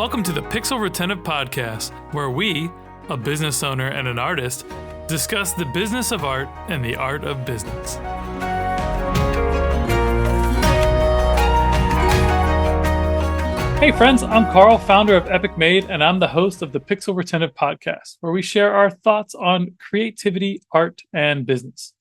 Welcome to the Pixel Retentive Podcast, where we, a business owner and an artist, discuss the business of art and the art of business. Hey friends, I'm Carl, founder of Epic Made, and I'm the host of the Pixel Retentive Podcast, where we share our thoughts on creativity, art, and business.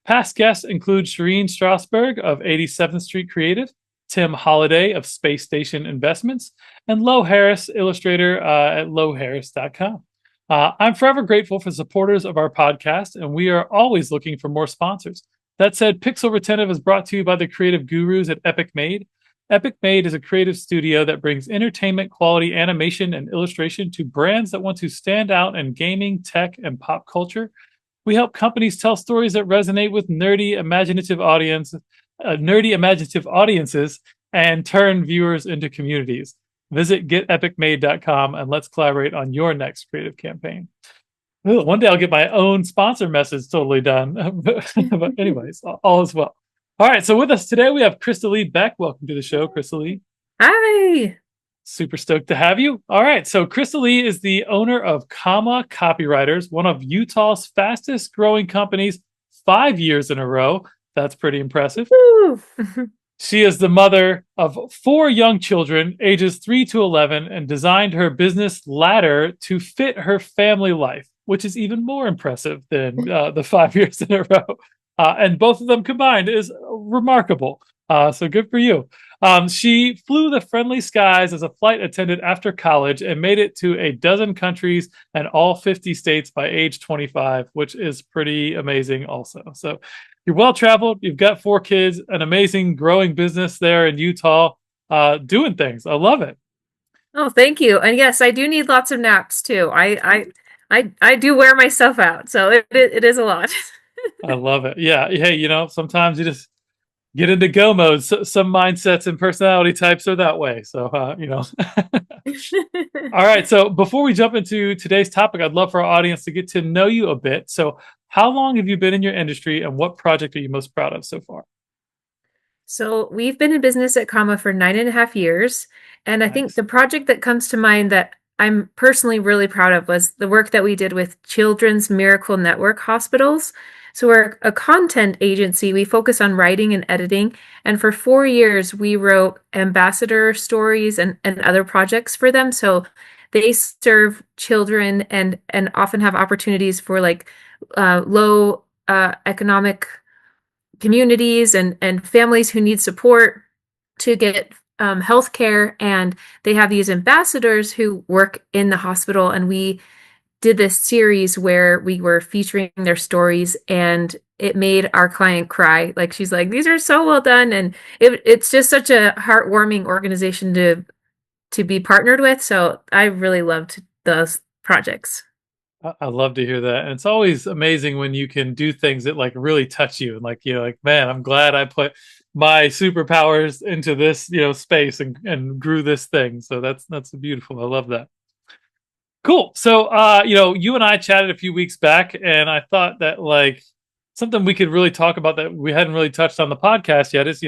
Past guests include Shireen Strasberg of 87th Street Creative, Tim Holliday of Space Station Investments, and Lo Harris, illustrator at loharris.com. I'm forever grateful for supporters of our podcast, and we are always looking for more sponsors. That said, Pixel Retentive is brought to you by the creative gurus at Epic Made. Epic Made is a creative studio that brings entertainment quality animation and illustration to brands that want to stand out in gaming, tech, and pop culture. We help companies tell stories that resonate with nerdy, imaginative audiences and turn viewers into communities. Visit getepicmade.com and let's collaborate on your next creative campaign. Ooh, one day I'll get my own sponsor message totally done. But anyways, all is well. All right, so with us today, we have Crystalee Beck. Welcome to the show, Crystalee. Hi. Super stoked to have you. All right, so Crystalee is the owner of Comma Copywriters, one of Utah's fastest growing companies, 5 years in a row. That's pretty impressive. She is the mother of 4 young children, ages 3 to 11, and designed her business ladder to fit her family life, which is even more impressive than the 5 years in a row. And both of them combined is remarkable. So good for you. She flew the friendly skies as a flight attendant after college and made it to a dozen countries and all 50 states by age 25, which is pretty amazing also. So you're well-traveled. You've got 4 kids, an amazing growing business there in Utah, doing things. I love it. Oh, thank you. And yes, I do need lots of naps too. I do wear myself out. So it is a lot. I love it. Yeah. Hey, sometimes you just get into go mode. So, some mindsets and personality types are that way. So, All right. So before we jump into today's topic, I'd love for our audience to get to know you a bit. So how long have you been in your industry and what project are you most proud of so far? So we've been in business at Comma for 9.5 years. And I think the project that comes to mind that I'm personally really proud of was the work that we did with Children's Miracle Network hospitals. So we're a content agency. We focus on writing and editing. And for 4 years, we wrote ambassador stories and other projects for them. So they serve children and often have opportunities for low economic communities and families who need support to get healthcare. And they have these ambassadors who work in the hospital. And we did this series where we were featuring their stories, and it made our client cry. Like, she's like, these are so well done. And it's just such a heartwarming organization to be partnered with. So I really loved those projects. I love to hear that. And it's always amazing when you can do things that really touch you. And man, I'm glad I put my superpowers into this, space and grew this thing. So that's beautiful. I love that. Cool. So, you and I chatted a few weeks back, and I thought that something we could really talk about that we hadn't really touched on the podcast yet is,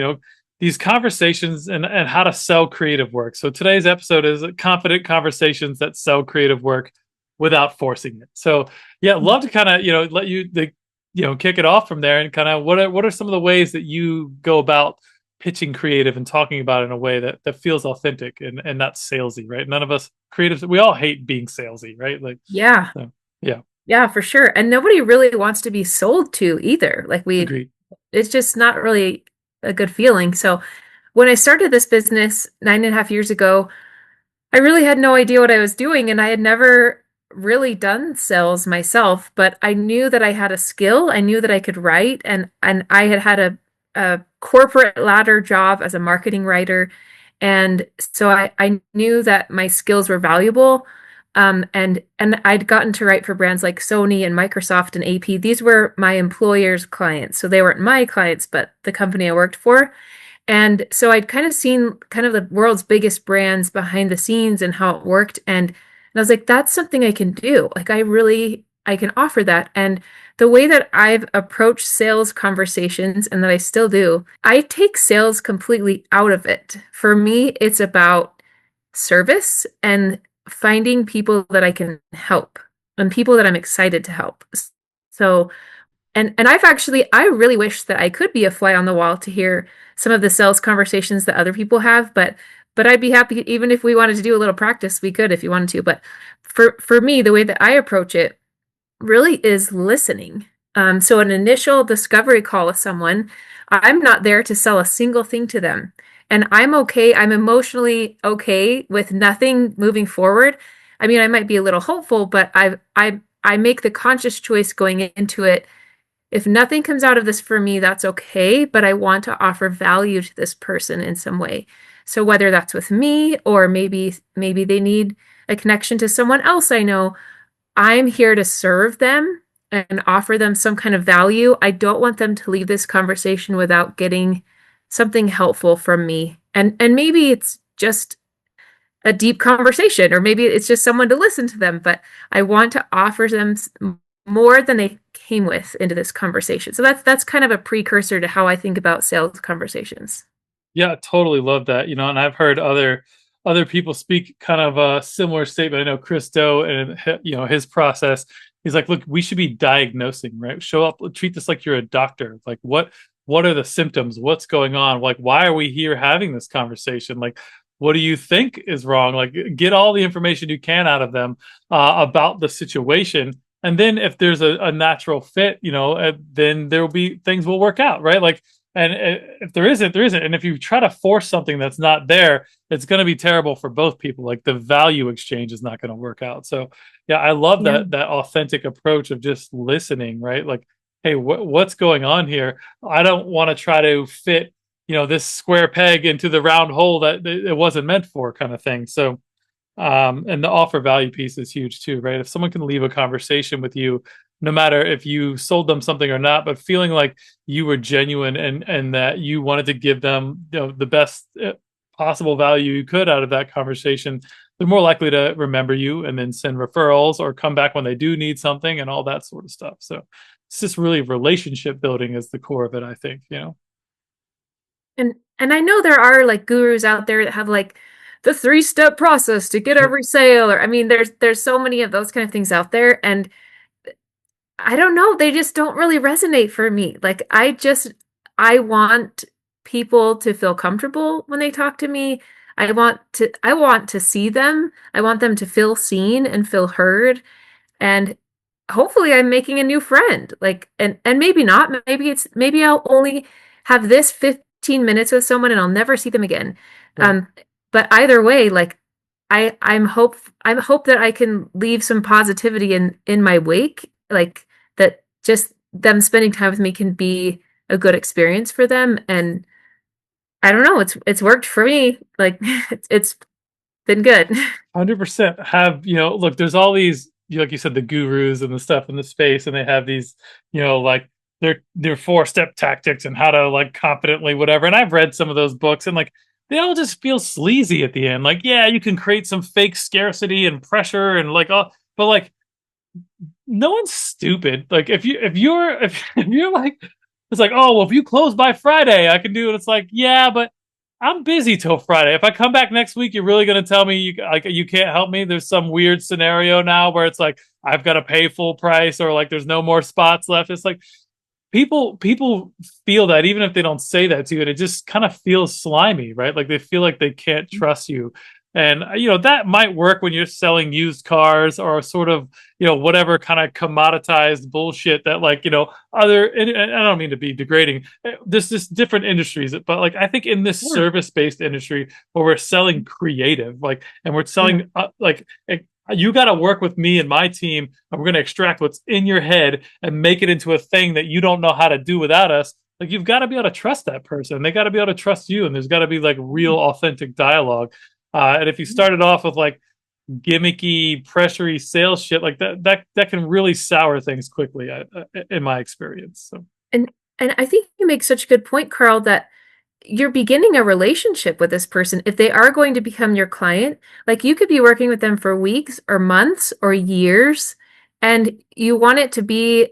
these conversations and how to sell creative work. So today's episode is confident conversations that sell creative work without forcing it. So yeah, love to kind of, let you, kick it off from there and kind of what are some of the ways that you go about pitching creative and talking about it in a way that feels authentic and not salesy, right? None of us creatives, we all hate being salesy, right? Yeah. So, yeah. Yeah, for sure. And nobody really wants to be sold to either. Agreed. It's just not really a good feeling. So when I started this business 9.5 years ago, I really had no idea what I was doing, and I had never really done sales myself, but I knew that I had a skill. I knew that I could write, and I had a corporate ladder job as a marketing writer. And so I knew that my skills were valuable. And I'd gotten to write for brands like Sony and Microsoft and AP. These were my employer's clients. So they weren't my clients, but the company I worked for. And so I'd kind of seen kind of the world's biggest brands behind the scenes and how it worked. And I was like, that's something I can do. I can offer that. And the way that I've approached sales conversations, and that I still do, I take sales completely out of it. For me, it's about service and finding people that I can help and people that I'm excited to help. So, and I really wish that I could be a fly on the wall to hear some of the sales conversations that other people have, but I'd be happy even if we wanted to do a little practice, we could if you wanted to. But for me, the way that I approach it really is listening. So an initial discovery call with someone, I'm not there to sell a single thing to them. And I'm okay. I'm emotionally okay with nothing moving forward. I mean, I might be a little hopeful, but I make the conscious choice going into it. If nothing comes out of this for me, that's okay, but I want to offer value to this person in some way. So whether that's with me or maybe they need a connection to someone else I know, I'm here to serve them and offer them some kind of value. I don't want them to leave this conversation without getting something helpful from me. And maybe it's just a deep conversation, or maybe it's just someone to listen to them, but I want to offer them more than they came with into this conversation. So that's kind of a precursor to how I think about sales conversations. Yeah, totally love that. And I've heard other people speak kind of a similar statement. I know Christo and his process. He's like, look, we should be diagnosing, right? Show up, treat this like you're a doctor. Like, what are the symptoms? What's going on? Like, why are we here having this conversation? Like, what do you think is wrong? Like, get all the information you can out of them about the situation. And then if there's a natural fit, then there will be things will work out, right? Like, and if there isn't, there isn't. And if you try to force something that's not there, it's going to be terrible for both people. Like the value exchange is not going to work out. So yeah, I love Yeah. that authentic approach of just listening, right? Like, hey, what's going on here? I don't want to try to fit, this square peg into the round hole that it wasn't meant for, kind of thing. So and the offer value piece is huge too, right? If someone can leave a conversation with you, no matter if you sold them something or not, but feeling like you were genuine and that you wanted to give them, the best possible value you could out of that conversation, they're more likely to remember you and then send referrals or come back when they do need something and all that sort of stuff. So it's just really relationship building is the core of it, I think. And I know there are like gurus out there that have like the three-step process to get every sale, or I mean there's so many of those kind of things out there, and I don't know, they just don't really resonate for me. Like I want people to feel comfortable when they talk to me. I want to see them. I want them to feel seen and feel heard. And hopefully I'm making a new friend. Like and maybe not. Maybe I'll only have this 15 minutes with someone and I'll never see them again. Right. Um, but either way, like I'm hope that I can leave some positivity in my wake, like that just them spending time with me can be a good experience for them. And I don't know, it's worked for me. Like it's been good. 100% have, look, there's all these, like you said, the gurus and the stuff in the space, and they have these, like their 4-step tactics and how to like confidently whatever. And I've read some of those books, and like they all just feel sleazy at the end. Like, yeah, you can create some fake scarcity and pressure and like all, but like no one's stupid. Like if you're like, it's like, oh well, if you close by Friday, I can do it. It's like, yeah, but I'm busy till Friday. If I come back next week, you're really gonna tell me you can't help me? There's some weird scenario now where it's like I've got to pay full price, or like there's no more spots left. It's like people feel that even if they don't say that to you, and it just kind of feels slimy, right? Like they feel like they can't trust you. And that might work when you're selling used cars or sort of whatever kind of commoditized bullshit that like other, and I don't mean to be degrading, there's just different industries, but like I think in this Yeah. service-based industry where we're selling creative, like, and we're Yeah. selling you got to work with me and my team, and we're going to extract what's in your head and make it into a thing that you don't know how to do without us. Like you've got to be able to trust that person. They got to be able to trust you, and there's got to be like real authentic dialogue. And if you started off with like gimmicky, pressury sales shit like that can really sour things quickly, in my experience. So And I think you make such a good point, Carl, that you're beginning a relationship with this person. If they are going to become your client, like you could be working with them for weeks or months or years, and you want it to be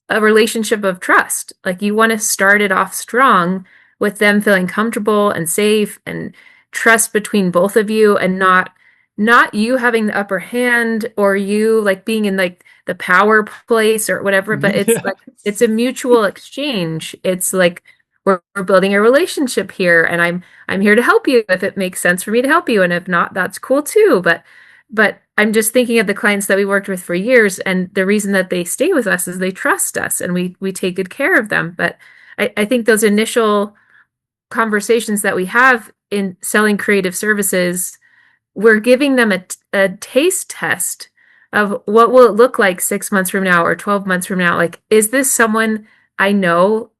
a relationship of trust. Like you want to start it off strong with them feeling comfortable and safe trust between both of you, and not you having the upper hand, or you like being in like the power place or whatever, but it's Yeah. like it's a mutual exchange. It's like we're building a relationship here, and I'm here to help you if it makes sense for me to help you, and if not, that's cool too. But I'm just thinking of the clients that we worked with for years, and the reason that they stay with us is they trust us, and we take good care of them. But I think those initial conversations that we have in selling creative services, we're giving them a taste test of what will it look like 6 months from now or 12 months from now. Like, is this someone I know?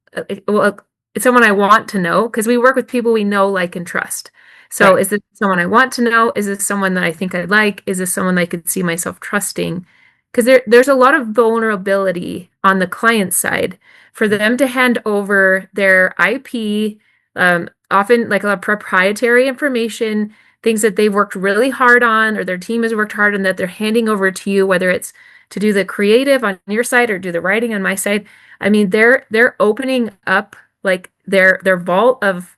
Well, it's someone I want to know, because we work with people we know, like, and trust. So Right. is this someone I want to know? Is this someone that I think I like? Is this someone I could see myself trusting? Because there's a lot of vulnerability on the client side for them to hand over their IP, often like a lot of proprietary information, things that they've worked really hard on, or their team has worked hard on, that they're handing over to you, whether it's to do the creative on your side or do the writing on my side. I mean, they're opening up like their vault of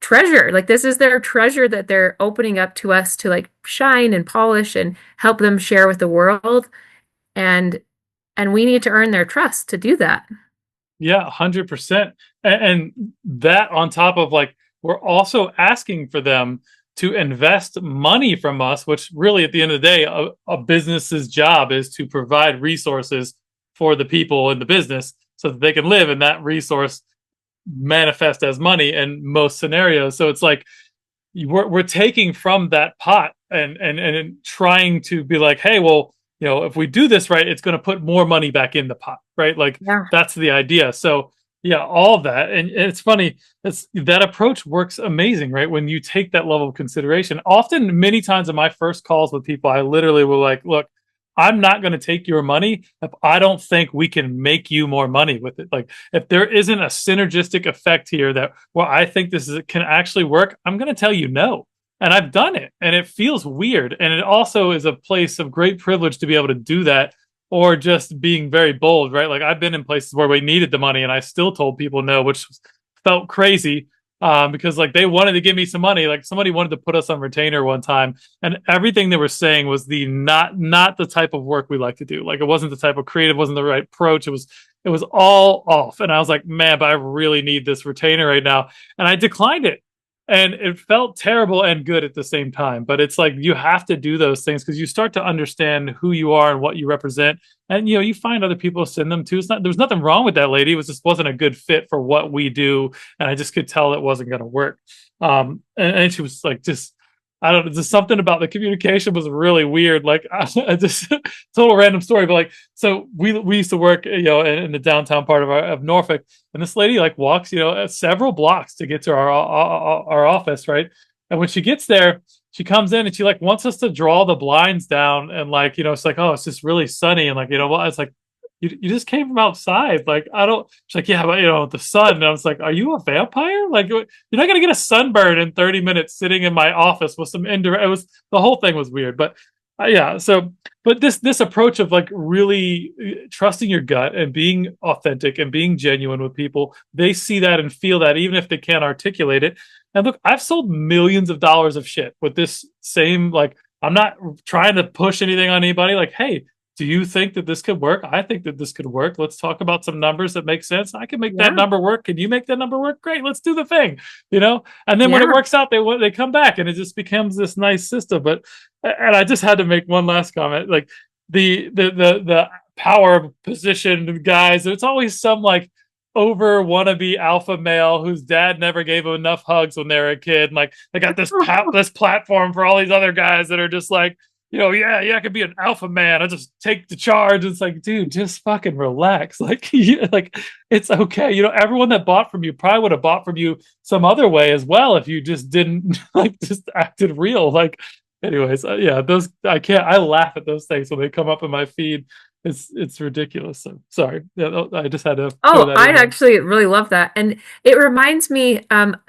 treasure. Like, this is their treasure that they're opening up to us to like shine and polish and help them share with the world. And we need to earn their trust to do that. Yeah, 100%. And that on top of like, we're also asking for them to invest money from us, which really at the end of the day, a business's job is to provide resources for the people in the business so that they can live, and that resource manifest as money in most scenarios. So it's like we're taking from that pot and trying to be like, hey, well, if we do this right, it's going to put more money back in the pot, right? Like Yeah. that's the idea. So yeah, all of that, and it's funny. That approach works amazing, right? When you take that level of consideration. Often, many times in my first calls with people, I literally will like, look, I'm not going to take your money if I don't think we can make you more money with it. Like if there isn't a synergistic effect here that, well, I think can actually work, I'm going to tell you no. And I've done it, and it feels weird. And it also is a place of great privilege to be able to do that, or just being very bold, right? Like I've been in places where we needed the money and I still told people no, which felt crazy, because like they wanted to give me some money. Like somebody wanted to put us on retainer one time, and everything they were saying was the not the type of work we like to do. Like it wasn't the type of creative, wasn't the right approach. It was all off, and I was like, man, but I really need this retainer right now, and I declined it. And it felt terrible and good at the same time. But it's like you have to do those things because you start to understand who you are and what you represent. And you find other people to send them to. There's nothing wrong with that lady. It just wasn't a good fit for what we do, and I just could tell it wasn't going to work. And she was like, just I don't know, just something about the communication was really weird. Like I just total random story, but like so we used to work in the downtown part of Norfolk, and this lady like walks several blocks to get to our office, right? And when she gets there, she comes in and she like wants us to draw the blinds down, and like it's like, oh, it's just really sunny, and like what, it's like, you just came from outside. Like, I don't, she's like, yeah, but the sun. And I was like, are you a vampire? Like, you're not going to get a sunburn in 30 minutes sitting in my office with some indirect, the whole thing was weird. But yeah. So, but this approach of like really trusting your gut and being authentic and being genuine with people, they see that and feel that even if they can't articulate it. And look, I've sold millions of dollars of shit with this same, like, I'm not trying to push anything on anybody. Like, hey, do you think that this could work? I think that this could work. Let's talk about some numbers that make sense. I can make that Yeah. number work. Can you make that number work? Great. Let's do the thing, And then when it Yeah. works out, they come back, and it just becomes this nice system. And I just had to make one last comment. Like the power position guys, it's always some like over wannabe alpha male whose dad never gave him enough hugs when they were a kid. And like they got this platform for all these other guys that are just like, yeah, I could be an alpha man. I just take the charge. It's like, dude, just fucking relax. Like, like it's okay. Everyone that bought from you probably would have bought from you some other way as well if you just didn't like just acted real. Like, anyways, yeah, I laugh at those things when they come up in my feed. It's ridiculous. So sorry. Yeah, I just had to throw Oh, that I in there. actually really love that. And it reminds me an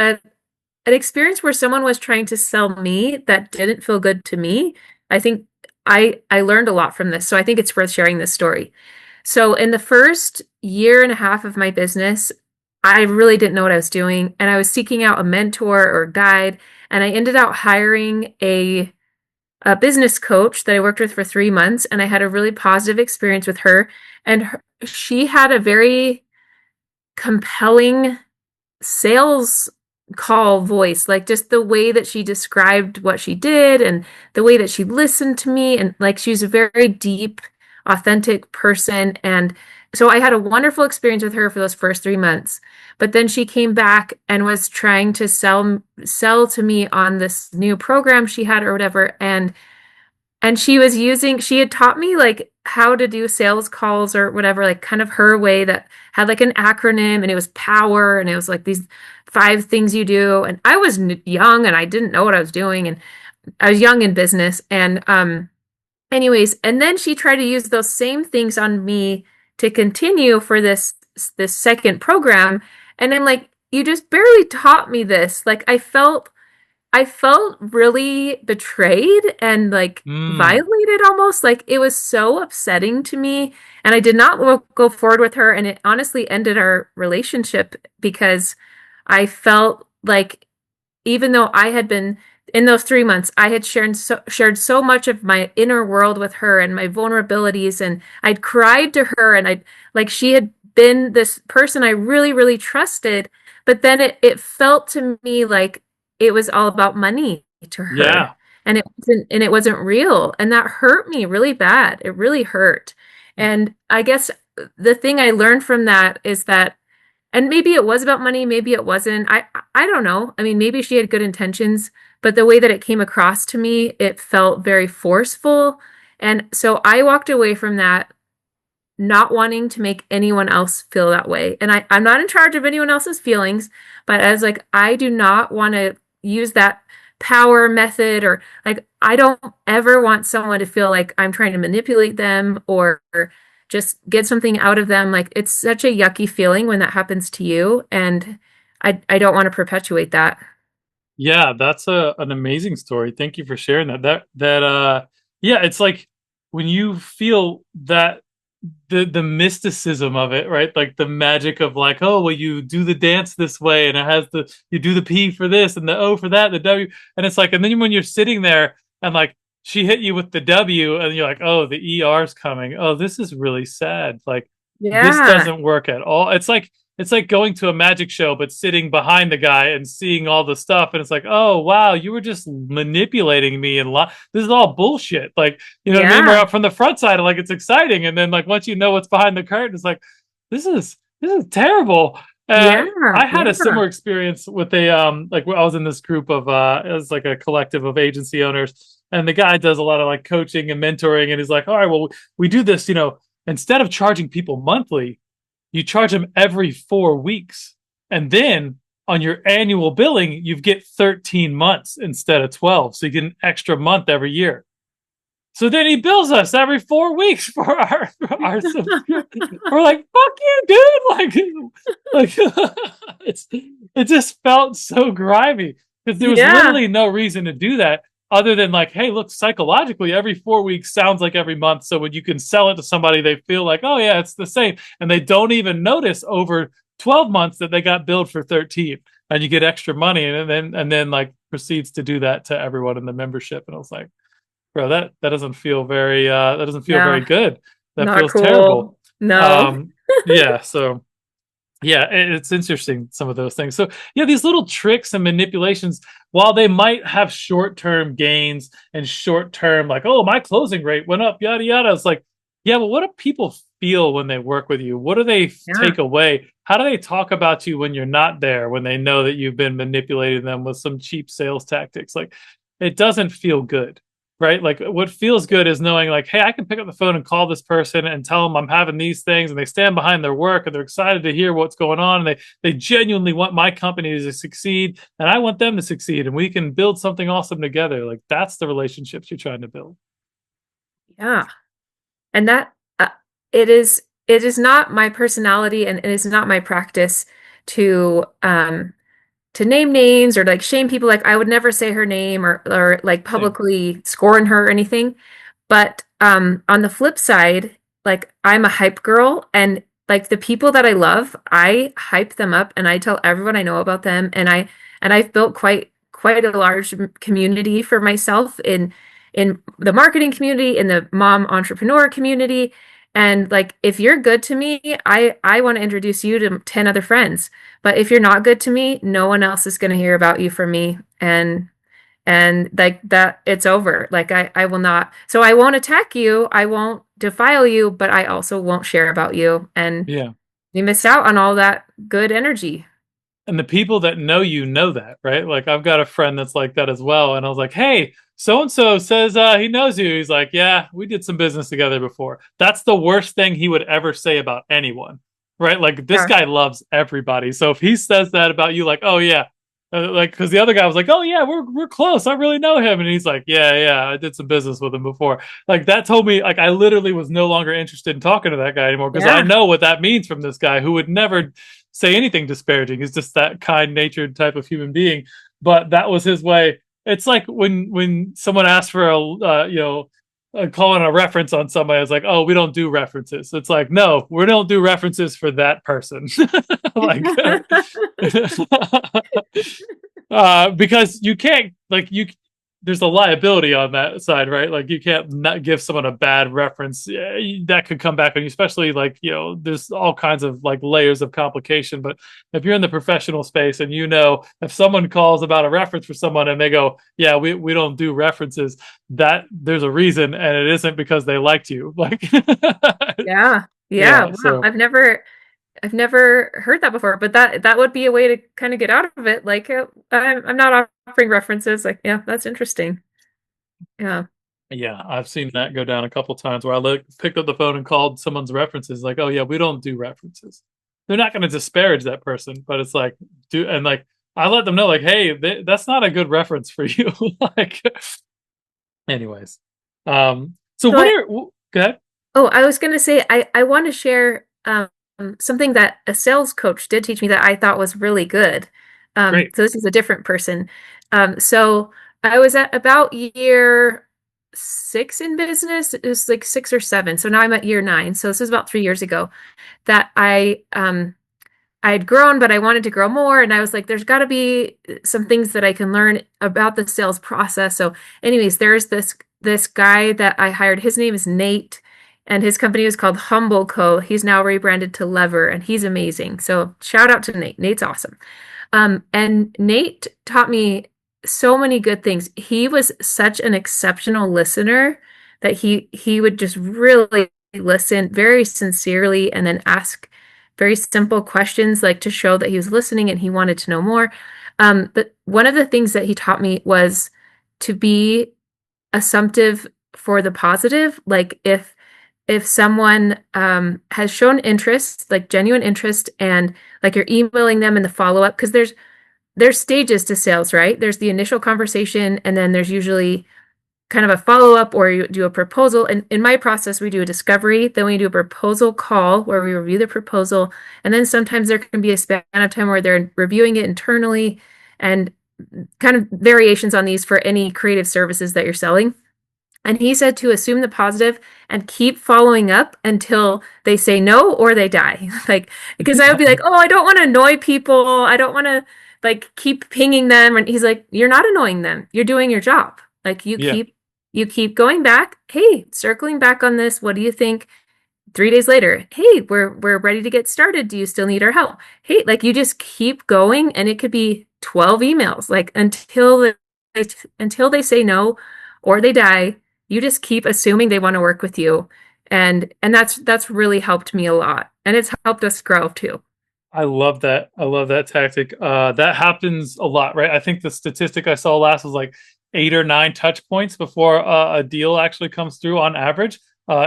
experience where someone was trying to sell me that didn't feel good to me. I think I learned a lot from this. So I think it's worth sharing this story. So in the first year and a half of my business, I really didn't know what I was doing. And I was seeking out a mentor or a guide. And I ended up hiring a business coach that I worked with for 3 months. And I had a really positive experience with her. And she had a very compelling sales call voice, like just the way that she described what she did and the way that she listened to me. And like she's a very deep, authentic person. And so I had a wonderful experience with her for those first 3 months. But then she came back and was trying to sell to me on this new program she had or whatever. And she had taught me like how to do sales calls or whatever, like kind of her way that had like an acronym, and it was power, and it was like these 5 things you do. And I was young and I didn't know what I was doing, and I was young in business. And anyways, and then she tried to use those same things on me to continue for this second program. And I'm like, you just barely taught me this. Like I felt really betrayed and like Mm, violated almost. Like it was so upsetting to me. And I did not go forward with her. And it honestly ended our relationship because I felt like even though I had been in those 3 months, I had shared so much of my inner world with her and my vulnerabilities. And I'd cried to her, and she had been this person I really, really trusted. But then it felt to me like it was all about money to her. yeah. And it wasn't real. And that hurt me really bad. It really hurt. And I guess the thing I learned from that is that, and maybe it was about money, maybe it wasn't. I don't know. I mean, maybe she had good intentions, but the way that it came across to me, it felt very forceful. And so I walked away from that not wanting to make anyone else feel that way. And I'm not in charge of anyone else's feelings, but as like I do not want to use that power method, or like I don't ever want someone to feel like I'm trying to manipulate them or just get something out of them. Like it's such a yucky feeling when that happens to you, and I don't want to perpetuate that. Yeah, that's an amazing story. Thank you for sharing that. Yeah, it's like when you feel that the mysticism of it, right? Like the magic of like, oh, well, you do the dance this way, and it has the you do the P for this and the O for that, the W, and it's like, and then when you're sitting there and like she hit you with the W, and you're like, oh, the ER's coming. Oh, this is really sad. Like this Yeah. doesn't work at all. It's like going to a magic show but sitting behind the guy and seeing all the stuff, and it's like, oh wow, you were just manipulating me, and this is all bullshit. Like, you know what I mean? We're Yeah. up from the front side, like it's exciting, and then like once you know what's behind the curtain, it's like this is terrible. Yeah. I had a Yeah. similar experience with a like I was in this group of it was like a collective of agency owners, and the guy does a lot of like coaching and mentoring, and he's like, all right, well, we do this, instead of charging people monthly, you charge them every 4 weeks. And then on your annual billing, you get 13 months instead of 12. So you get an extra month every year. So then he bills us every 4 weeks for our subscription. We're like, fuck you, dude. It's it just felt so grimy because there was Yeah. literally no reason to do that other than like, hey, look, psychologically, every 4 weeks sounds like every month. So when you can sell it to somebody, they feel like, oh yeah, it's the same, and they don't even notice over 12 months that they got billed for 13, and you get extra money, and then like proceeds to do that to everyone in the membership, and I was like, bro, that doesn't feel very that doesn't feel very Yeah. good. That Not feels terrible. cool. No. Um, yeah, so yeah, it's interesting, some of those things. So yeah, these little tricks and manipulations, while they might have short-term gains and short-term, like, oh, my closing rate went up, yada yada. It's like, yeah, but what do people feel when they work with you? What do they Yeah. take away? How do they talk about you when you're not there, when they know that you've been manipulating them with some cheap sales tactics? Like, it doesn't feel good, right? Like what feels good is knowing like, hey, I can pick up the phone and call this person and tell them I'm having these things, and they stand behind their work and they're excited to hear what's going on, and they genuinely want my company to succeed, and I want them to succeed, and we can build something awesome together. Like that's the relationships you're trying to build. Yeah. And that it is not my personality, and it is not my practice to to name names or like shame people. Like I would never say her name or like Same. publicly scorn her or anything. But on the flip side, like I'm a hype girl, and like the people that I love, I hype them up and I tell everyone I know about them. And I've built quite a large community for myself in the marketing community, in the mom entrepreneur community. And like if you're good to me, I want to introduce you to 10 other friends. But if you're not good to me, no one else is going to hear about you from me. And like that, it's over. Like I will not, so I won't attack you, I won't defile you, but I also won't share about you. And Yeah. you miss out on all that good energy. And the people that know that, right? Like I've got a friend that's like that as well. And I was like, hey, so and so says he knows you. He's like, yeah, we did some business together before. That's the worst thing he would ever say about anyone, right? Like this Yeah. guy loves everybody. So if he says that about you, like, oh yeah, like because the other guy was like, oh yeah, we're close. I really know him, and he's like, yeah, I did some business with him before. Like that told me, like I literally was no longer interested in talking to that guy anymore because I Yeah. know what that means from this guy who would never say anything disparaging. He's just that kind-natured type of human being. But that was his way. It's like when someone asks for a calling a reference on somebody. It's like, oh, we don't do references. It's like, no, we don't do references for that person. Like, because you can't like you there's a liability on that side, right? Like you can't not give someone a bad reference. Yeah, that could come back on you, especially like, there's all kinds of like layers of complication. But if you're in the professional space and if someone calls about a reference for someone and they go, yeah, we don't do references, that there's a reason, and it isn't because they liked you. Like, Yeah. Yeah. yeah. Wow. So I've never heard that before, but that would be a way to kind of get out of it. Like I'm not offering references. Like, yeah, that's interesting. Yeah. yeah, I've seen that go down a couple times where picked up the phone and called someone's references, like, oh yeah, we don't do references. They're not going to disparage that person, but it's like, and like I let them know, like, hey, that's not a good reference for you. Like, anyways, so So what are go ahead. I was gonna say I want to share something that a sales coach did teach me that I thought was really good. Great, So this is a different person. So I was at about year 6 in business. It was like 6 or 7. So now I'm at year 9. So this is about 3 years ago that I had grown, but I wanted to grow more. And I was like, there's got to be some things that I can learn about the sales process. So, anyways, there's this guy that I hired. His name is Nate, and his company is called Humble Co. He's now rebranded to Lever, and he's amazing. So, shout out to Nate. Nate's awesome. And Nate taught me so many good things. He was such an exceptional listener that he would just really listen very sincerely and then ask very simple questions like to show that he was listening and he wanted to know more. But one of the things that he taught me was to be assumptive for the positive. Like if someone has shown interest, like genuine interest, and like you're emailing them in the follow-up, because there's stages to sales, right? There's the initial conversation, and then there's usually kind of a follow-up, or you do a proposal. And in my process, we do a discovery, then we do a proposal call where we review the proposal. And then sometimes there can be a span of time where they're reviewing it internally, and kind of variations on these for any creative services that you're selling. And he said to assume the positive and keep following up until they say no or they die. Like, because I would be like, oh, I don't want to annoy people. I don't want to like keep pinging them. And he's like, you're not annoying them. You're doing your job. Like yeah, you keep going back. Hey, circling back on this. What do you think? 3 days later, hey, we're ready to get started. Do you still need our help? Hey, like you just keep going, and it could be 12 emails, like until they say no or they die. You just keep assuming they want to work with you, and that's really helped me a lot, and it's helped us grow too. I love that. I love that tactic. That happens a lot, right? I think the statistic I saw last was like 8 or 9 touch points before a deal actually comes through on average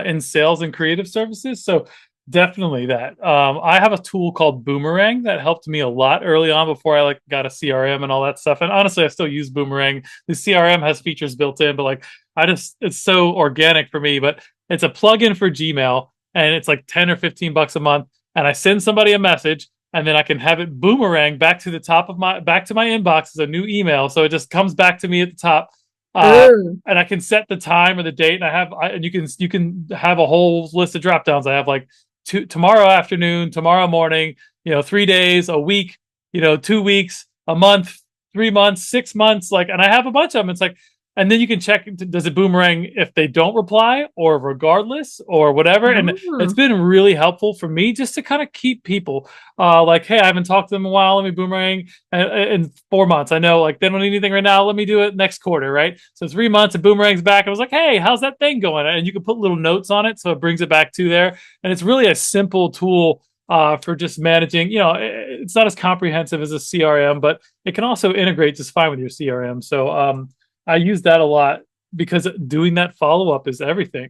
in sales and creative services. So definitely that. I have a tool called Boomerang that helped me a lot early on before I like got a CRM and all that stuff. And honestly, I still use Boomerang. The CRM has features built in, but like it's so organic for me. But it's a plugin for Gmail, and it's like 10 or $15 a month. And I send somebody a message, and then I can have it boomerang back to my inbox as a new email, so it just comes back to me at the top. Ooh. And I can set the time or the date, and and you can have a whole list of drop downs. I have like tomorrow afternoon, tomorrow morning, 3 days, a week, 2 weeks, a month, 3 months, 6 months, like, and I have a bunch of them. It's like, and then you can check, does it boomerang if they don't reply or regardless or whatever. And it's Oh. been really helpful for me just to kind of keep people like, hey, I haven't talked to them in a while. Let me boomerang in 4 months. I know like they don't need anything right now. Let me do it next quarter, right? So 3 months, and boomerang's back. I was like, hey, how's that thing going? And you can put little notes on it, so it brings it back to there. And it's really a simple tool for just managing. It's not as comprehensive as a CRM, but it can also integrate just fine with your CRM. So I use that a lot because doing that follow up is everything.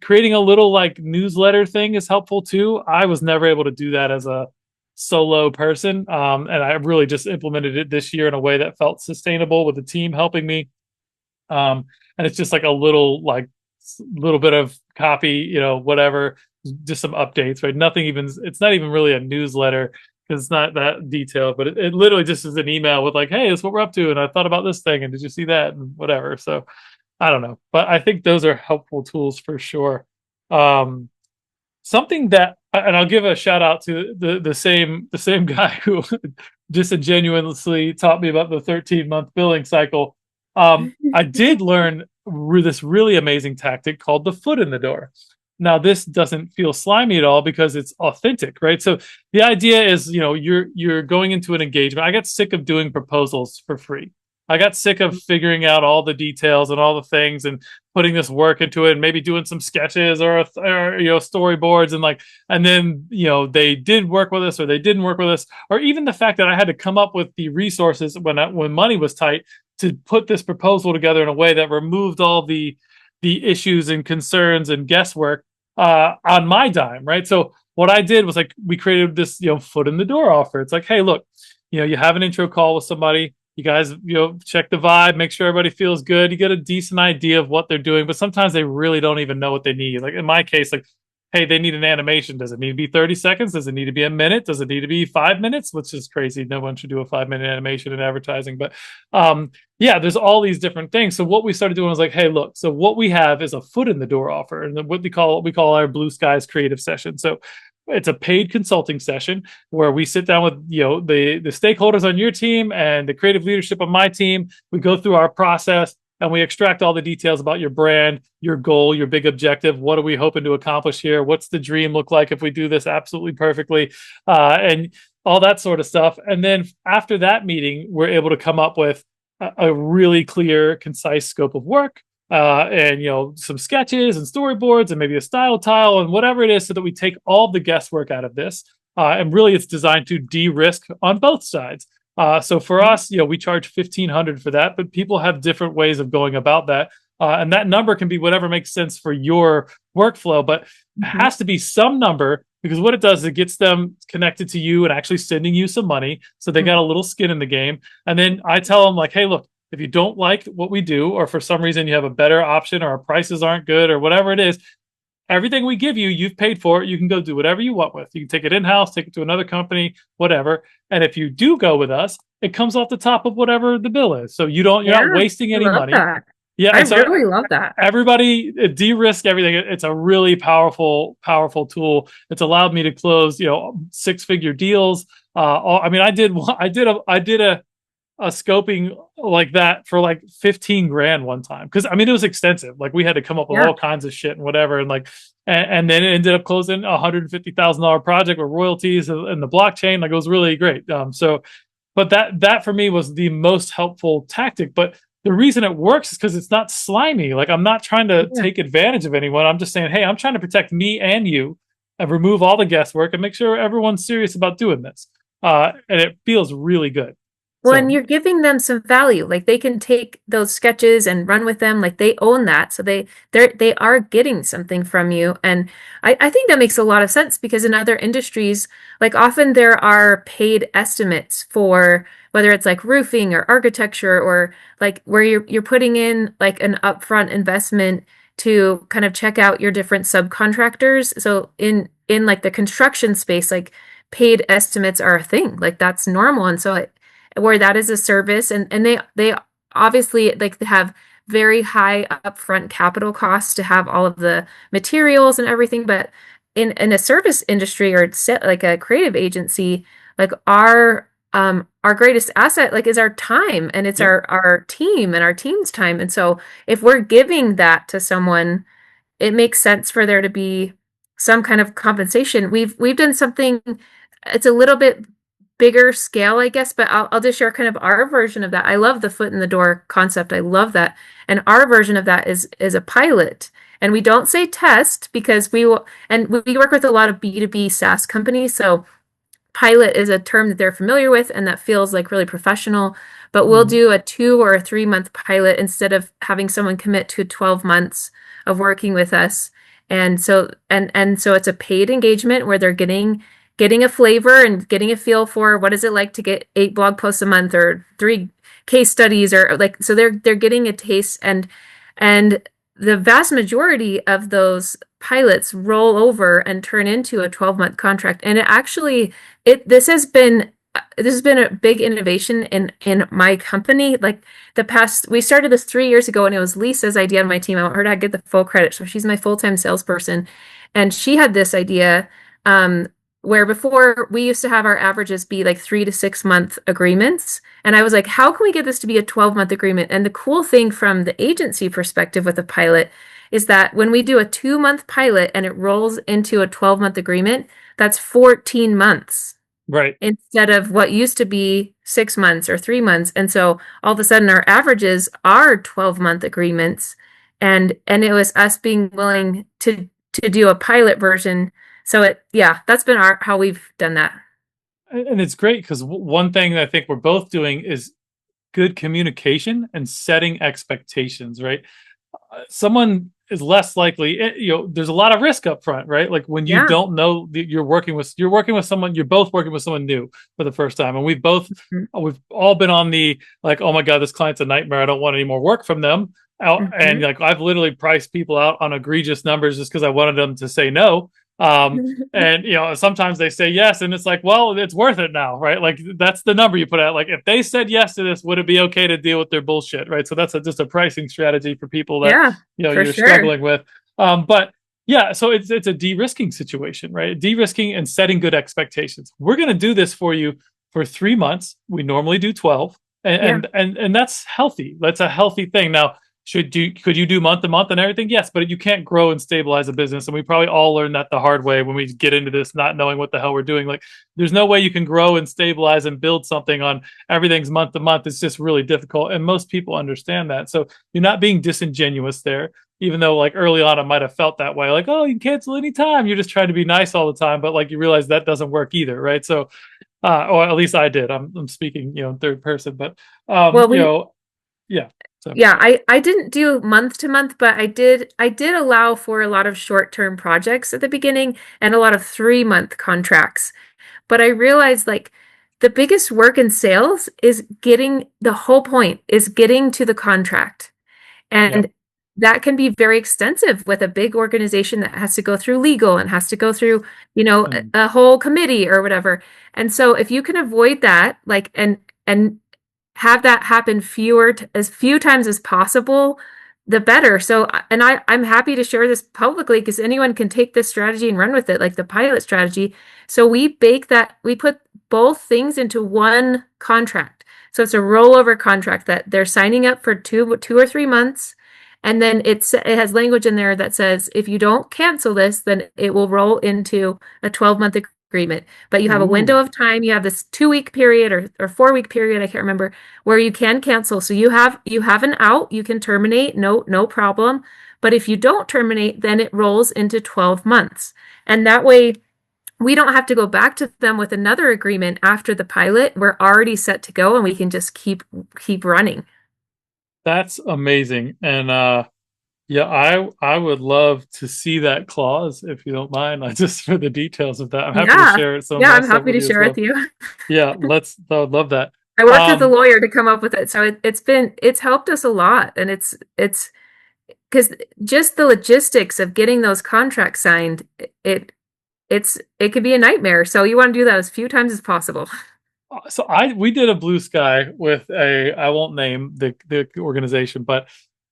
Creating a little like newsletter thing is helpful too. I was never able to do that as a solo person, and I really just implemented it this year in a way that felt sustainable with the team helping me. And it's just like a little bit of copy, whatever, just some updates, right? Nothing even, it's not even really a newsletter because it's not that detailed, but it literally just is an email with like, hey, this is what we're up to. And I thought about this thing. And did you see that? And whatever. So I don't know, but I think those are helpful tools for sure. Um, Something that, and I'll give a shout out to the same guy who disingenuously taught me about the 13-month billing cycle. I did learn this really amazing tactic called the foot in the door. Now, this doesn't feel slimy at all because it's authentic, right? So the idea is, you're going into an engagement. I got sick of doing proposals for free. I got sick of figuring out all the details and all the things and putting this work into it and maybe doing some sketches or storyboards and then they did work with us or they didn't work with us, or even the fact that I had to come up with the resources when money was tight to put this proposal together in a way that removed all the issues and concerns and guesswork on my dime, right? So what I did was like we created this foot in the door offer. It's like, hey, look, you have an intro call with somebody. You guys, check the vibe, make sure everybody feels good. You get a decent idea of what they're doing, but sometimes they really don't even know what they need. Like in my case, like, hey, they need an animation. Does it need to be 30 seconds? Does it need to be a minute? Does it need to be 5 minutes? Which is crazy. No one should do a 5 minute animation in advertising. But yeah, there's all these different things. So what we started doing was like, hey, look, so what we have is a foot in the door offer. And what we call our Blue Skies creative session. So it's a paid consulting session where we sit down with the stakeholders on your team and the creative leadership on my team. We go through our process and we extract all the details about your brand, your goal, your big objective. What are we hoping to accomplish here? What's the dream look like if we do this absolutely perfectly? And all that sort of stuff. And then after that meeting, we're able to come up with a really clear, concise scope of work, and some sketches and storyboards and maybe a style tile and whatever it is, so that we take all the guesswork out of this. And really, it's designed to de-risk on both sides. So for us, we charge $1,500 for that, but people have different ways of going about that. And that number can be whatever makes sense for your workflow, but it has to be some number, because what it does is it gets them connected to you and actually sending you some money. So they got a little skin in the game. And then I tell them like, hey, look, if you don't like what we do, or for some reason you have a better option, or our prices aren't good, or whatever it is, everything we give you, you've paid for it. You can go do whatever you want with. You can take it in-house, take it to another company, whatever. And if you do go with us, it comes off the top of whatever the bill is. So you're not wasting any money. That. Yeah, I really love that. Everybody de-risk everything. It's a really powerful tool. It's allowed me to close, 6-figure deals. I did a scoping like that for like 15 grand one time, because it was extensive. Like we had to come up with all kinds of shit and whatever, and and then it ended up closing $150,000 project with royalties and the blockchain. Like it was really great. But that for me was the most helpful tactic. But the reason it works is because it's not slimy. Like I'm not trying to take advantage of anyone. I'm just saying, hey, I'm trying to protect me and you and remove all the guesswork and make sure everyone's serious about doing this. And it feels really good. Well, and you're giving them some value. Like they can take those sketches and run with them. Like they own that. So they are getting something from you. And I think that makes a lot of sense, because in other industries, like often there are paid estimates for whether it's like roofing or architecture, or like where you're putting in like an upfront investment to kind of check out your different subcontractors. So in like the construction space, like paid estimates are a thing. Like that's normal. And so where that is a service, and they obviously like have very high upfront capital costs to have all of the materials and everything, but in a service industry or like a creative agency, like our greatest asset like is our time, and it's Yep. our team and our team's time. And so if we're giving that to someone, it makes sense for there to be some kind of compensation. We've done something, it's a little bit bigger scale, I guess, but I'll just share kind of our version of that. I love the foot in the door concept. I love that. And our version of that is a pilot. And we don't say test because we will, and we work with a lot of B2B SaaS companies. So pilot is a term that they're familiar with and that feels like really professional, but we'll Mhm. do a 2 or 3 month pilot instead of having someone commit to 12 months of working with us. And so it's a paid engagement where they're getting a flavor and getting a feel for what is it like to get 8 blog posts a month or 3 case studies, or like, so they're getting a taste. And the vast majority of those pilots roll over and turn into a 12-month contract. And it actually, it this has been a big innovation in my company. Like we started this 3 years ago, and it was Lisa's idea on my team. I want her to get the full credit. So she's my full-time salesperson. And she had this idea, where before we used to have our averages be like 3 to 6 month agreements. And I was like, how can we get this to be a 12-month agreement? And the cool thing from the agency perspective with a pilot is that when we do a 2 month pilot and it rolls into a 12-month agreement, that's 14 months Right. instead of what used to be 6 months or 3 months. And so all of a sudden our averages are 12-month agreements. And it was us being willing to do a pilot version. So yeah, that's been how we've done that. And it's great because one thing that I think we're both doing is good communication and setting expectations, right? Someone is less likely, there's a lot of risk up front, right? Like when you Yeah. don't know that you're working with someone, you're both working with someone new for the first time. And Mhm. we've all been on the, like, oh my God, this client's a nightmare. I don't want any more work from them out. And Mhm. like, I've literally priced people out on egregious numbers just because I wanted them to say no. And sometimes they say yes, and it's like, well, it's worth it now, right? Like that's the number you put out. Like if they said yes to this, would it be okay to deal with their bullshit, right? So that's just a pricing strategy for people that Yeah, for you're sure. struggling with. But yeah, so it's a de-risking situation, right? De-risking and setting good expectations. We're going to do this for you for 3 months. We normally do 12, Yeah. and that's healthy. That's a healthy thing. Now, could you do month to month and everything? Yes, but you can't grow and stabilize a business. And we probably all learned that the hard way when we get into this, not knowing what the hell we're doing. Like there's no way you can grow and stabilize and build something on everything's month to month. It's just really difficult. And most people understand that. So you're not being disingenuous there, even though like early on I might have felt that way. Like, oh, you can cancel anytime. You're just trying to be nice all the time. But like you realize that doesn't work either, right? So or at least I did. I'm speaking, in third person, but Well, yeah. So yeah, I didn't do month to month, but I did allow for a lot of short-term projects at the beginning and a lot of 3 month contracts. But I realized like the biggest work in sales is the whole point is getting to the contract. yep. And that can be very extensive with a big organization that has to go through legal and has to go through, And a whole committee or whatever. And so if you can avoid that, like, and have that happen as few times as possible, the better. So, and I'm happy to share this publicly because anyone can take this strategy and run with it, like the pilot strategy. So we put both things into one contract. So it's a rollover contract that they're signing up for 2 or 3 months. And then it has language in there that says, if you don't cancel this, then it will roll into a 12-month agreement. But you have a window ooh, of time. You have this 2 week period or 4 week period, I can't remember, where you can cancel. So you have an out, you can terminate, no problem. But if you don't terminate, then it rolls into 12 months. And that way we don't have to go back to them with another agreement after the pilot. We're already set to go and we can just keep running. that's amazing. And yeah, I would love to see that clause if you don't mind. I just for the details of that. I'm happy to Yeah. share some of Yeah, my I'm stuff happy with to you as share with well. you. Yeah, I would love that. I worked with a Um, lawyer to come up with it. So it's helped us a lot. And it's because just the logistics of getting those contracts signed, it could be a nightmare. So you want to do that as few times as possible. so we did a blue sky with I won't name the organization, but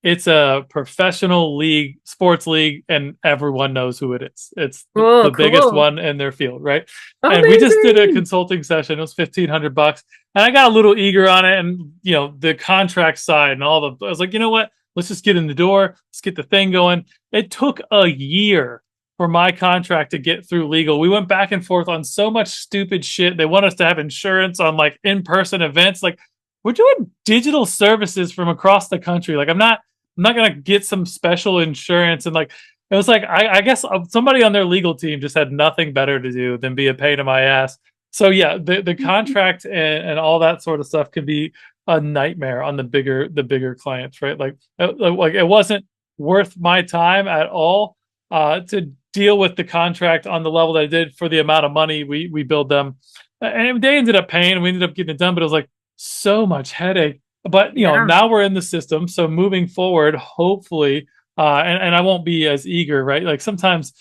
it's a professional league, sports league, and everyone knows who it is. It's Oh, the biggest cool. one in their field, right? And we just did a Amazing. consulting session. It was $1,500, and I got a little eager on it. And the contract side and all I was like, you know what? Let's just get in the door. Let's get the thing going. It took a year for my contract to get through legal. We went back and forth on so much stupid shit. They want us to have insurance on like in-person events. Like we're doing digital services from across the country. Like I'm not gonna get some special insurance. And like it was like I guess somebody on their legal team just had nothing better to do than be a pain in my ass. So yeah, the contract and all that sort of stuff can be a nightmare on the bigger clients, right? Like it wasn't worth my time at all to deal with the contract on the level that I did for the amount of money we billed them. And they ended up paying and we ended up getting it done, but it was like so much headache. But Yeah. now we're in the system. So moving forward, hopefully, and I won't be as eager, right? Like sometimes,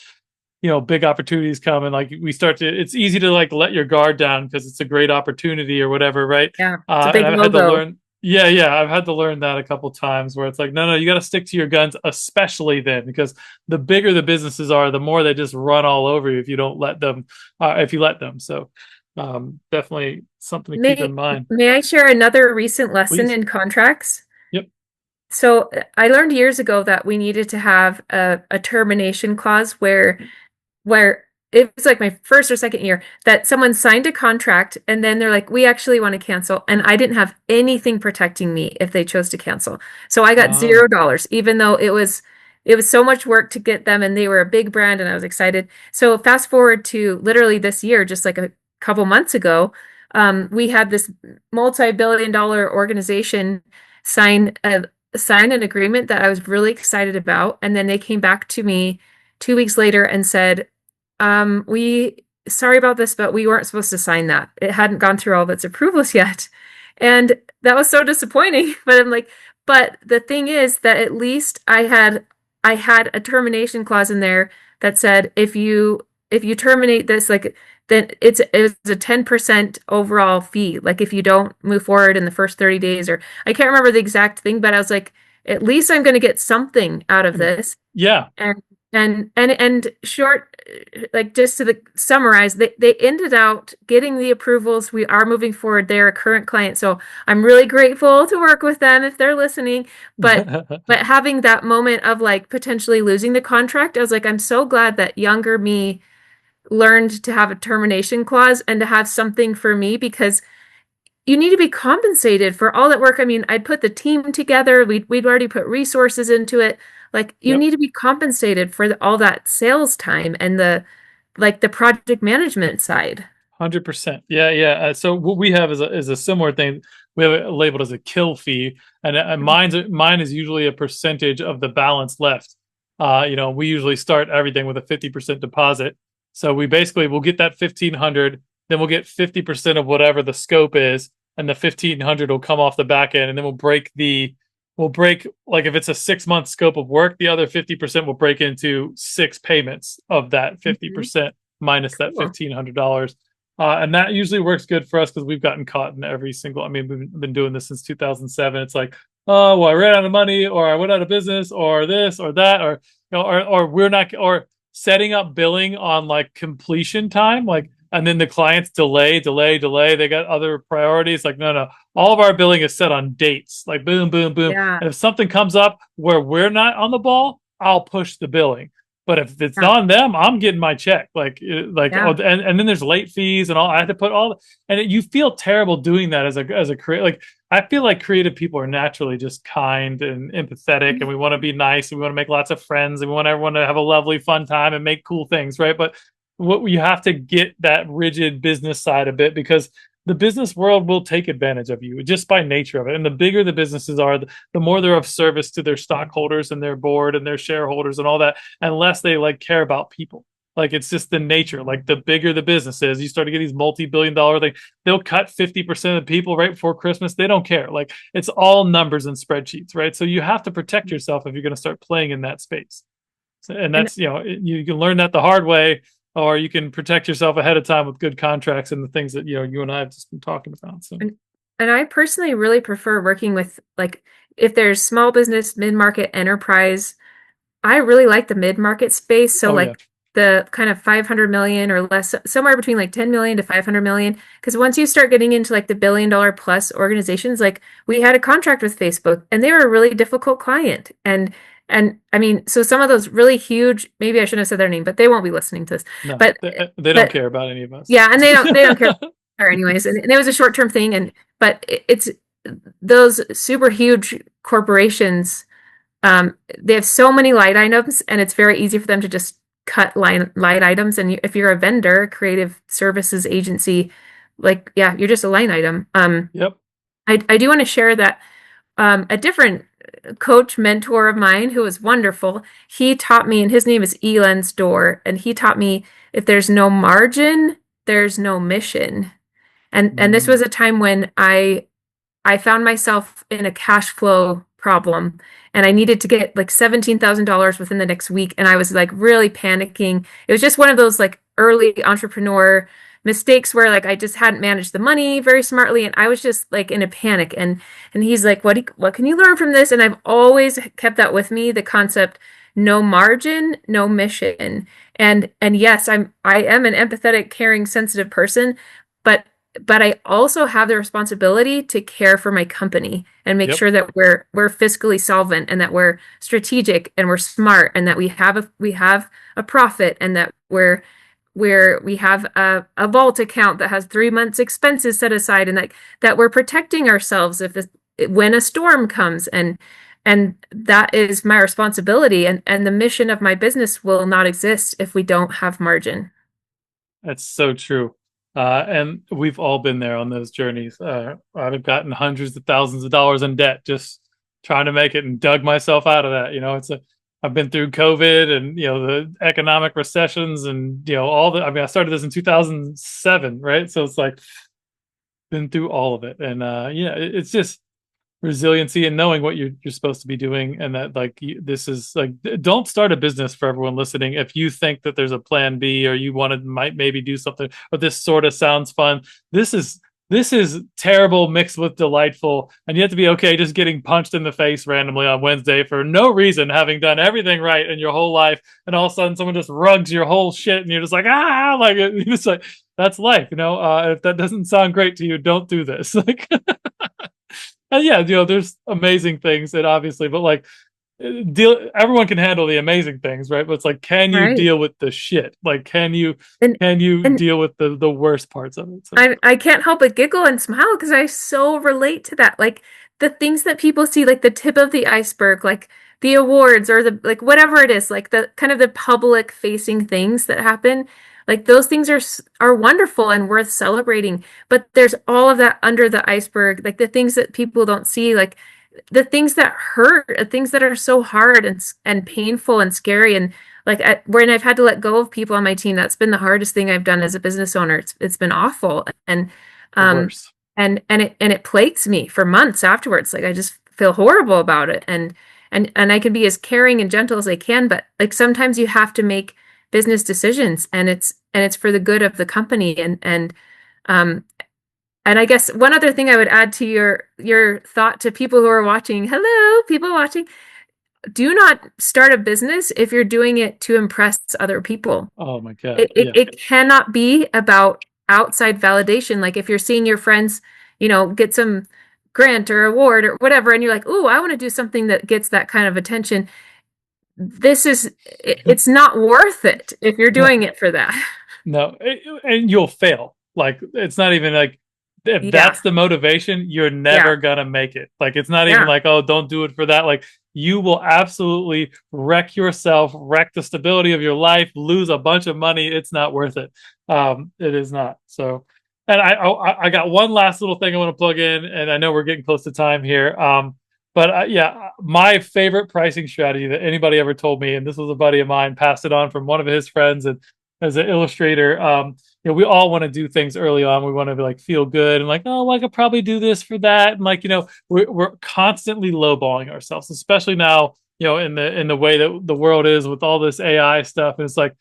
big opportunities come and like it's easy to like let your guard down because it's a great opportunity or whatever, right? Yeah. It's a And big I've had to logo. learn, yeah, I've had to learn that a couple times where it's like, no, you got to stick to your guns, especially then, because the bigger the businesses are, the more they just run all over you if you don't let them, if you let them. So, definitely something to keep in May mind. may I share another recent lesson Please. in contracts? Yep. So I learned years ago that we needed to have a termination clause where it was like my first or second year that someone signed a contract and then they're like, we actually want to cancel. And I didn't have anything protecting me if they chose to cancel. So I got Oh. $0, even though it was so much work to get them and they were a big brand and I was excited. So fast forward to literally this year, just like a couple months ago, we had this multi-billion-dollar organization sign a sign an agreement that I was really excited about. And then they came back to me 2 weeks later and said, we sorry about this, but we weren't supposed to sign that. It hadn't gone through all of its approvals yet. And that was so disappointing. But I'm like, but the thing is that at least I had a termination clause in there that said if you terminate this, like then it's a 10% overall fee. Like if you don't move forward in the first 30 days, or I can't remember the exact thing, but I was like, at least I'm going to get something out of this. Yeah. And and short, like just to summarize, they ended out getting the approvals. We are moving forward. They're a current client, so I'm really grateful to work with them if they're listening. But having that moment of like potentially losing the contract, I was like, I'm so glad that younger me learned to have a termination clause and to have something for me because you need to be compensated for all that work. I mean, I'd put the team together. We'd already put resources into it. Like you Yep. need to be compensated for all that sales time and the project management side. 100%. Yeah, yeah. So what we have is a similar thing. We have it labeled as a kill fee, and mine is usually a percentage of the balance left. We usually start everything with a 50% deposit. So we basically will get that 1,500, then we'll get 50% of whatever the scope is, and the 1,500 will come off the back end, and then we'll break like if it's a 6 month scope of work, the other 50% will break into 6 payments of that Mhm. 50% minus that Cool. $1,500. And that usually works good for us because we've gotten caught in every single. I mean, we've been doing this since 2007. It's like, oh, well, I ran out of money, or I went out of business, or this, or that, or we're not, or setting up billing on like completion time, like, and then the clients delay, delay, delay. They got other priorities. Like, no. All of our billing is set on dates, like boom, boom, boom. Yeah. And if something comes up where we're not on the ball, I'll push the billing. But if it's Yeah. on them, I'm getting my check. Oh, Yeah. and then there's late fees and all. I have to put all, and you feel terrible doing that as a creator. Like I feel like creative people are naturally just kind and empathetic, and we want to be nice, and we want to make lots of friends, and we want everyone to have a lovely, fun time and make cool things, right? But what you have to get that rigid business side a bit because the business world will take advantage of you just by nature of it. And the bigger the businesses are, the more they're of service to their stockholders and their board and their shareholders and all that, unless they like care about people. Like it's just the nature. Like the bigger the business is, you start to get these multi-billion-dollar things. They'll cut 50% of the people right before Christmas. They don't care. Like it's all numbers and spreadsheets, right? So you have to protect yourself if you're going to start playing in that space. And And that's you can learn that the hard way, or you can protect yourself ahead of time with good contracts and the things that you and I have just been talking about. So And I personally really prefer working with like if there's small business, mid-market, enterprise. I really like the mid-market space. So Oh yeah. like the kind of 500 million or less, somewhere between like 10 million to 500 million. Because once you start getting into like the billion-dollar plus organizations, like we had a contract with Facebook and they were a really difficult client. And I mean, so some of those really huge, maybe I shouldn't have said their name, but they won't be listening to this. No, But they don't but care about any of us. yeah, and they don't care anyways. And it was a short-term thing. But it's those super huge corporations, they have so many light items, and it's very easy for them to just cut light items. And if you're a vendor, creative services agency, like, yeah, you're just a line item. Yep. I do want to share that a different coach mentor of mine who was wonderful, he taught me, and his name is Elon's Door, and he taught me if there's no margin, there's no mission. And this Mm, was a time when I found myself in a cash flow problem and I needed to get like $17,000 within the next week. And I was like really panicking. It was just one of those like early entrepreneur mistakes where like I just hadn't managed the money very smartly. And I was just like in a panic. And he's like, what can you learn from this? And I've always kept that with me, the concept, no margin, no mission. And yes, I am an empathetic, caring, sensitive person, but I also have the responsibility to care for my company and make yep. sure that we're fiscally solvent and that we're strategic and we're smart and that we have a profit and that we have a vault account that has 3 months expenses set aside and that we're protecting ourselves when a storm comes, and that is my responsibility, and the mission of my business will not exist if we don't have margin. That's so true. And we've all been there on those journeys. I've gotten hundreds of thousands of dollars in debt just trying to make it and dug myself out of that. I've been through COVID and, the economic recessions and, I started this in 2007, right? So it's like been through all of it. And, it's just resiliency and knowing what you're supposed to be doing, and that like this is like, don't start a business, for everyone listening, if you think that there's a plan B or you might maybe do something, or this sort of sounds fun. This is terrible mixed with delightful, and you have to be okay just getting punched in the face randomly on Wednesday for no reason, having done everything right in your whole life, and all of a sudden someone just rugs your whole shit and you're just like, like it's like, that's life. If that doesn't sound great to you, don't do this. Like, and yeah, there's amazing things, and obviously, but like, everyone can handle the amazing things, right? But it's like, can you Right. deal with the shit? Like, can you And can you and deal with the worst parts of it? So I can't help but giggle and smile because I so relate to that. Like the things that people see, like the tip of the iceberg, like the awards or the like whatever it is, like the kind of the public facing things that happen. Like those things are wonderful and worth celebrating. But there's all of that under the iceberg, like the things that people don't see, like the things that hurt, things that are so hard and painful and scary. And like when I've had to let go of people on my team, that's been the hardest thing I've done as a business owner. It's been awful, and the um worst. and it plagues me for months afterwards. Like I just feel horrible about it, and I can be as caring and gentle as I can, but like sometimes you have to make business decisions, and it's for the good of the company, um and I guess one other thing I would add to your thought to people who are watching, hello, people watching, do not start a business if you're doing it to impress other people. Oh my god, It yeah, it cannot be about outside validation. Like if you're seeing your friends, get some grant or award or whatever, and you're like, "Ooh, I want to do something that gets that kind of attention." It's not worth it if you're no, doing it for that. no, and you'll fail. Like, it's not even like, if Yeah. that's the motivation, you're never Yeah. gonna make it. Like, it's not even Yeah. like, oh, don't do it for that. Like, you will absolutely wreck yourself, wreck the stability of your life, lose a bunch of money. It's not worth it. It is not. So, and I got one last little thing I want to plug in, and I know we're getting close to time here. But yeah, my favorite pricing strategy that anybody ever told me, and this was a buddy of mine, passed it on from one of his friends, and as an illustrator, we all want to do things early on. We want to like feel good and like, oh, well, I could probably do this for that, and like, we're constantly lowballing ourselves, especially now, in the way that the world is with all this AI stuff. And it's like,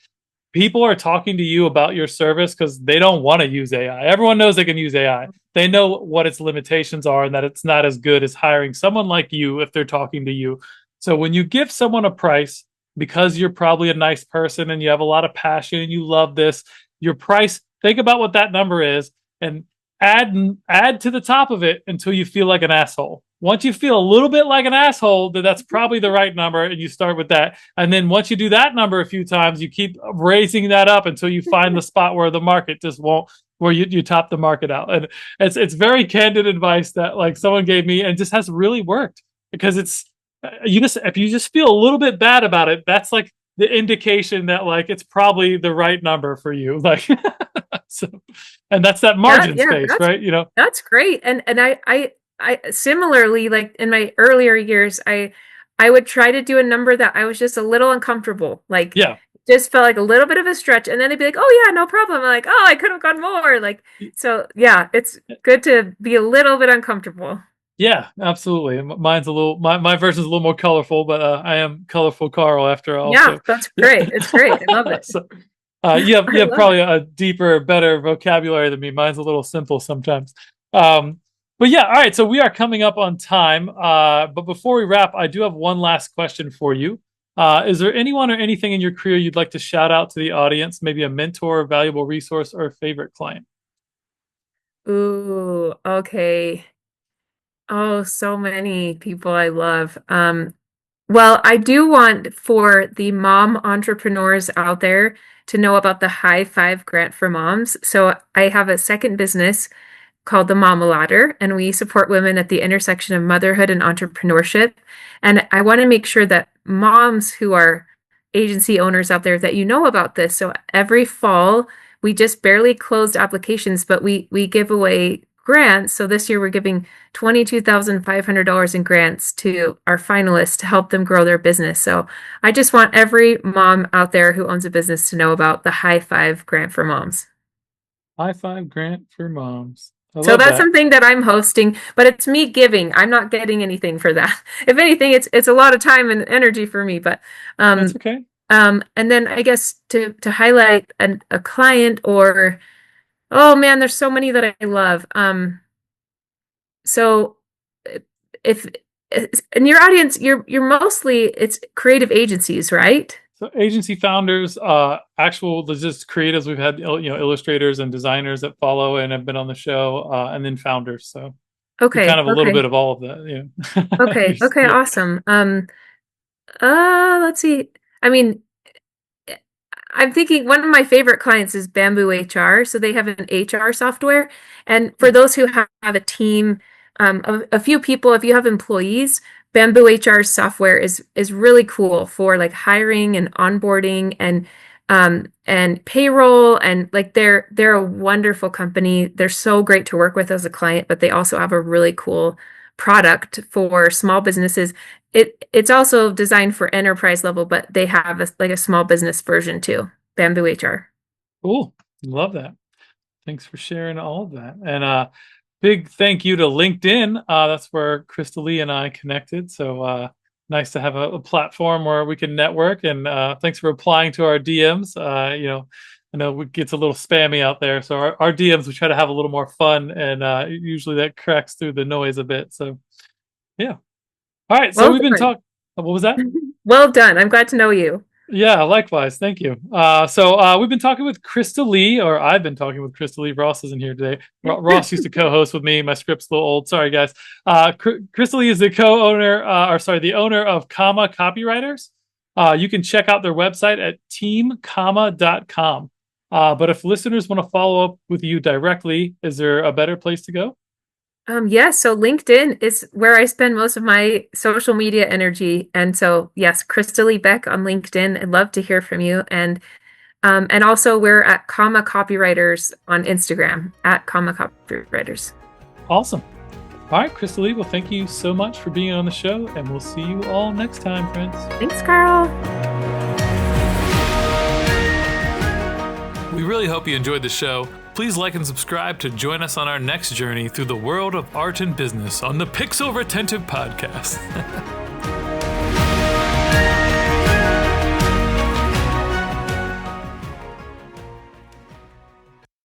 people are talking to you about your service because they don't want to use AI. Everyone knows they can use AI. They know what its limitations are and that it's not as good as hiring someone like you if they're talking to you. So when you give someone a price, because you're probably a nice person and you have a lot of passion and you love this, your price, think about what that number is and add to the top of it until you feel like an asshole. Once you feel a little bit like an asshole, then that's probably the right number, and you start with that. And then once you do that number a few times, you keep raising that up until you find the spot where the market just won't, where you top the market out. And it's very candid advice that like someone gave me, and just has really worked, because it's if you just feel a little bit bad about it, that's like the indication that like it's probably the right number for you. Like so, and that's that margin space, right? That's great. And I similarly, like in my earlier years, I would try to do a number that I was just a little uncomfortable. Like, yeah, just felt like a little bit of a stretch, and then they'd be like, "Oh yeah, no problem." I'm like, "Oh, I could have gone more." Like, so yeah, it's good to be a little bit uncomfortable. Yeah, absolutely. Mine's a little, my version's a little more colorful, but I am colorful Carl after all. Yeah, so, that's great. It's great. I love it. So, you have probably a deeper, better vocabulary than me. Mine's a little simple sometimes. But yeah, all right. So we are coming up on time. But before we wrap, I do have one last question for you. Is there anyone or anything in your career you'd like to shout out to the audience? Maybe a mentor, a valuable resource, or a favorite client? Ooh, okay. Oh, so many people I love. Well, I do want for the mom entrepreneurs out there to know about the High Five Grant for Moms. So I have a second business called the Mama Ladder, and we support women at the intersection of motherhood and entrepreneurship. And I want to make sure that moms who are agency owners out there, that you know about this. So every fall, we just barely closed applications, but we give away grants. So this year we're giving $22,500 in grants to our finalists to help them grow their business. So I just want every mom out there who owns a business to know about the High Five Grant for Moms. High Five Grant for Moms. So that's something that I'm hosting, but it's me giving. I'm not getting anything for that. If anything, it's a lot of time and energy for me, but that's okay. And then I guess to highlight a client, or oh man, there's so many that I love. So if in your audience, you're mostly, it's creative agencies, right? So agency founders, actual just creatives. We've had illustrators and designers that follow and have been on the show, and then founders. So okay, kind of a little bit of all of that. Yeah. Okay. Okay. Awesome. Let's see. I mean, I'm thinking one of my favorite clients is Bamboo HR. So they have an HR software, and for those who have a team, a few people, if you have employees, Bamboo HR software is really cool for like hiring and onboarding and payroll, and like they're a wonderful company. They're so great to work with as a client, but they also have a really cool product for small businesses. It's also designed for enterprise level, but they have a small business version too. Bamboo HR. Cool. Love that. Thanks for sharing all of that. And big thank you to LinkedIn. That's where Crystalee and I connected. So nice to have a platform where we can network. And thanks for replying to our DMs. I know it gets a little spammy out there. So our DMs, we try to have a little more fun, and usually that cracks through the noise a bit. So yeah. All right. So we've been talking. What was that? Well done. I'm glad to know you. Yeah, likewise. Thank you. So we've been talking with Crystalee, or I've been talking with Crystalee. Ross isn't here today. Ross used to co-host with me. My script's a little old. Sorry, guys. Crystalee is the the owner of Comma Copywriters. You can check out their website at teamcomma.com. But if listeners want to follow up with you directly, is there a better place to go? Yes. So LinkedIn is where I spend most of my social media energy. And so, yes, Crystalee Beck on LinkedIn. I'd love to hear from you. And also we're at Comma Copywriters on Instagram, at Comma Copywriters. Awesome. All right, Crystalee. Well, thank you so much for being on the show, and we'll see you all next time, friends. Thanks, Carl. We really hope you enjoyed the show. Please like and subscribe to join us on our next journey through the world of art and business on the Pixel Retentive Podcast.